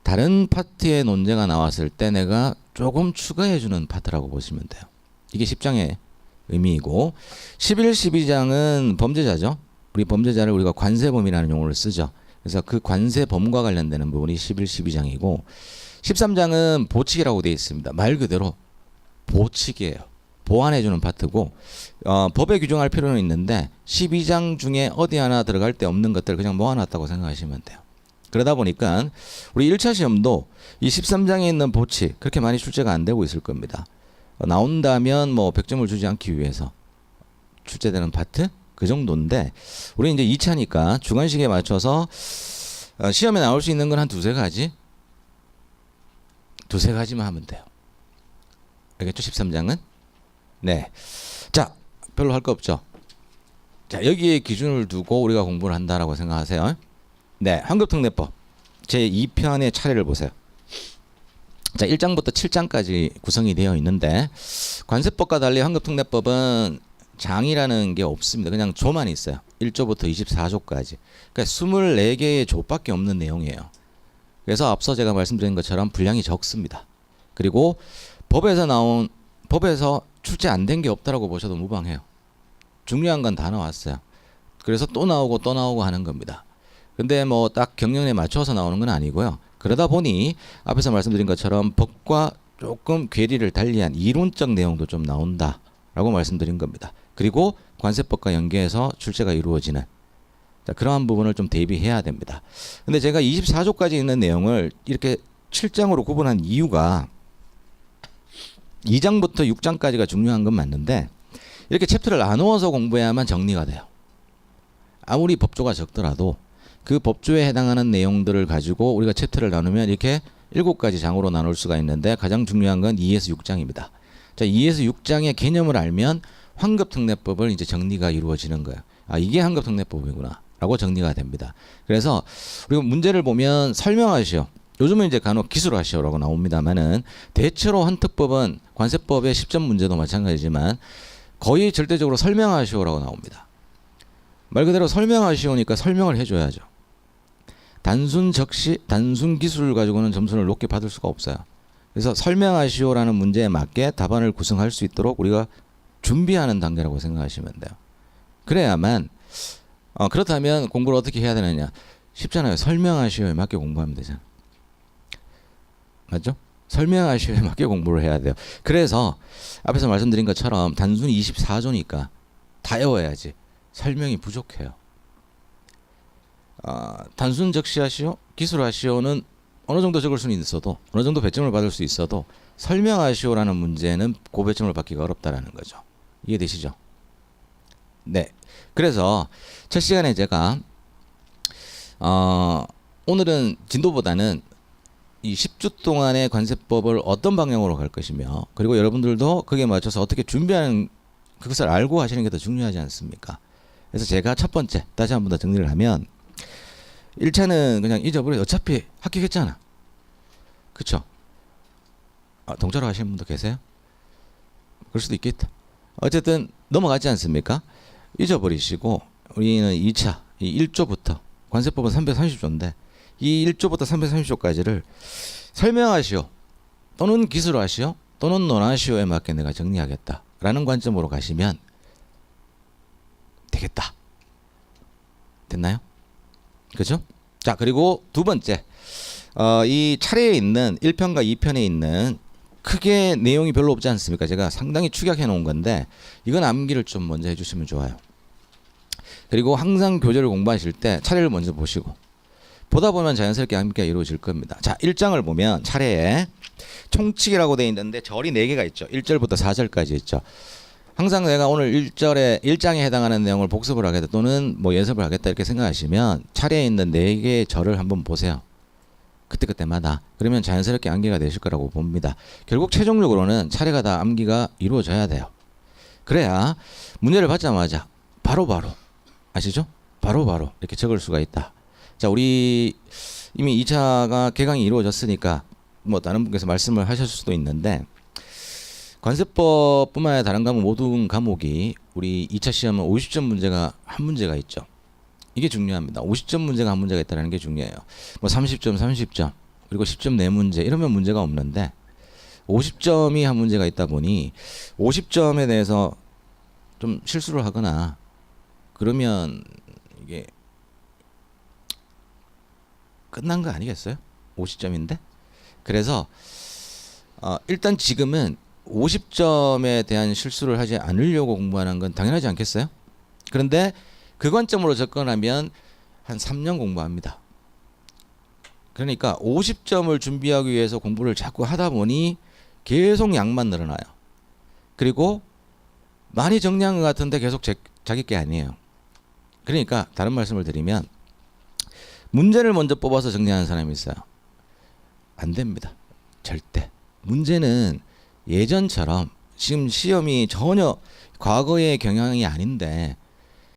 다른 파트의 논제가 나왔을 때 내가 조금 추가해주는 파트라고 보시면 돼요. 이게 10장의 의미이고 11, 12장은 범죄자죠. 우리 범죄자를 우리가 관세범이라는 용어를 쓰죠. 그래서 그 관세범과 관련되는 부분이 11, 12장이고 13장은 보칙이라고 되어 있습니다. 말 그대로 보칙이에요. 보완해주는 파트고 법에 규정할 필요는 있는데 12장 중에 어디 하나 들어갈 데 없는 것들 그냥 모아놨다고 생각하시면 돼요. 그러다 보니까 우리 1차 시험도 이 13장에 있는 보칙 그렇게 많이 출제가 안 되고 있을 겁니다. 나온다면 뭐 100점을 주지 않기 위해서 출제되는 파트 그 정도인데 우리 이제 2차니까 주관식에 맞춰서 시험에 나올 수 있는 건 한 두세 가지 두세 가지만 하면 돼요. 알겠죠? 13장은 네. 자, 별로 할 거 없죠. 자, 여기에 기준을 두고 우리가 공부를 한다라고 생각하세요. 네, 환급특례법 제2편의 차례를 보세요. 자, 1장부터 7장까지 구성이 되어 있는데 관세법과 달리 환급특례법은 장이라는 게 없습니다. 그냥 조만 있어요. 1조부터 24조까지. 그러니까 24개의 조밖에 없는 내용이에요. 그래서 앞서 제가 말씀드린 것처럼 분량이 적습니다. 그리고 법에서 출제 안 된 게 없다라고 보셔도 무방해요. 중요한 건 다 나왔어요. 그래서 또 나오고 하는 겁니다. 근데 뭐 딱 경영에 맞춰서 나오는 건 아니고요. 그러다 보니 앞에서 말씀드린 것처럼 법과 조금 괴리를 달리한 이론적 내용도 좀 나온다라고 말씀드린 겁니다. 그리고 관세법과 연계해서 출제가 이루어지는 자, 그러한 부분을 좀 대비해야 됩니다. 근데 제가 24조까지 있는 내용을 이렇게 7장으로 구분한 이유가 2장부터 6장까지가 중요한 건 맞는데 이렇게 챕터를 나누어서 공부해야만 정리가 돼요. 아무리 법조가 적더라도 그 법조에 해당하는 내용들을 가지고 우리가 챕터를 나누면 이렇게 7가지 장으로 나눌 수가 있는데 가장 중요한 건 2에서 6장입니다. 자, 2에서 6장의 개념을 알면 환급특례법을 이제 정리가 이루어지는 거예요. 아, 이게 환급특례법이구나 라고 정리가 됩니다. 그래서 우리가 문제를 보면 설명하시오. 요즘은 이제 간혹 기술하시오라고 나옵니다만은 대체로 환특법은 관세법의 10점 문제도 마찬가지지만 거의 절대적으로 설명하시오라고 나옵니다. 말 그대로 설명하시오니까 설명을 해줘야죠. 단순 기술을 가지고는 점수를 높게 받을 수가 없어요. 그래서 설명하시오라는 문제에 맞게 답안을 구성할 수 있도록 우리가 준비하는 단계라고 생각하시면 돼요. 그래야만 그렇다면 공부를 어떻게 해야 되느냐. 쉽잖아요. 설명하시오에 맞게 공부하면 되잖아요. 맞죠? 설명하시오에 맞게 공부를 해야 돼요. 그래서 앞에서 말씀드린 것처럼 단순히 24조니까 다 외워야지. 설명이 부족해요. 단순 적시하시오, 기술하시오는 어느 정도 적을 수는 있어도 어느 정도 배점을 받을 수 있어도 설명하시오라는 문제는 고배점을 받기가 어렵다라는 거죠. 이해되시죠? 네. 그래서 첫 시간에 제가 오늘은 진도보다는 이 10주 동안의 관세법을 어떤 방향으로 갈 것이며 그리고 여러분들도 거기에 맞춰서 어떻게 준비하는 그것을 알고 하시는 게 더 중요하지 않습니까? 그래서 제가 첫 번째 다시 한 번 더 정리를 하면 1차는 그냥 잊어버려. 어차피 합격했잖아. 그쵸? 동차로 하시는 분도 계세요? 그럴 수도 있겠다. 어쨌든 넘어가지 않습니까? 잊어버리시고 우리는 2차 이 1조부터 관세법은 330조인데 이 1조부터 330조까지를 설명하시오 또는 기술하시오 또는 논하시오에 맞게 내가 정리하겠다라는 관점으로 가시면 되겠다. 됐나요? 그죠? 자, 그리고 두 번째 이 차례에 있는 1편과 2편에 있는 크게 내용이 별로 없지 않습니까? 제가 상당히 축약해 놓은 건데 이건 암기를 좀 먼저 해주시면 좋아요. 그리고 항상 교재를 공부하실 때 차례를 먼저 보시고 보다 보면 자연스럽게 암기가 이루어질 겁니다. 자, 1장을 보면 차례에 총칙이라고 되어 있는데 절이 4개가 있죠. 1절부터 4절까지 있죠. 항상 내가 오늘 1장에 해당하는 내용을 복습을 하겠다 또는 뭐 연습을 하겠다 이렇게 생각하시면 차례에 있는 4개의 절을 한번 보세요. 그때마다. 그러면 자연스럽게 암기가 되실 거라고 봅니다. 결국 최종적으로는 차례가 다 암기가 이루어져야 돼요. 그래야 문제를 받자마자 바로바로 아시죠? 바로바로 이렇게 적을 수가 있다. 자, 우리 이미 2차가 개강이 이루어졌으니까 뭐 다른 분께서 말씀을 하실 수도 있는데 관세법뿐만 아니라 다른 과목 모든 과목이 우리 2차 시험은 50점 문제가 한 문제가 있죠. 이게 중요합니다. 50점 문제가 한 문제가 있다는 게 중요해요. 뭐 30점, 30점, 그리고 10점 내 문제 이러면 문제가 없는데 50점이 한 문제가 있다 보니 50점에 대해서 좀 실수를 하거나 그러면 이게 끝난 거 아니겠어요? 50점인데? 그래서 일단 지금은 50점에 대한 실수를 하지 않으려고 공부하는 건 당연하지 않겠어요? 그런데 그 관점으로 접근하면 한 3년 공부합니다. 그러니까 50점을 준비하기 위해서 공부를 자꾸 하다 보니 계속 양만 늘어나요. 그리고 많이 정리한 것 같은데 계속 자기 게 아니에요. 그러니까 다른 말씀을 드리면 문제를 먼저 뽑아서 정리하는 사람이 있어요. 안 됩니다. 절대. 문제는 예전처럼 지금 시험이 전혀 과거의 경향이 아닌데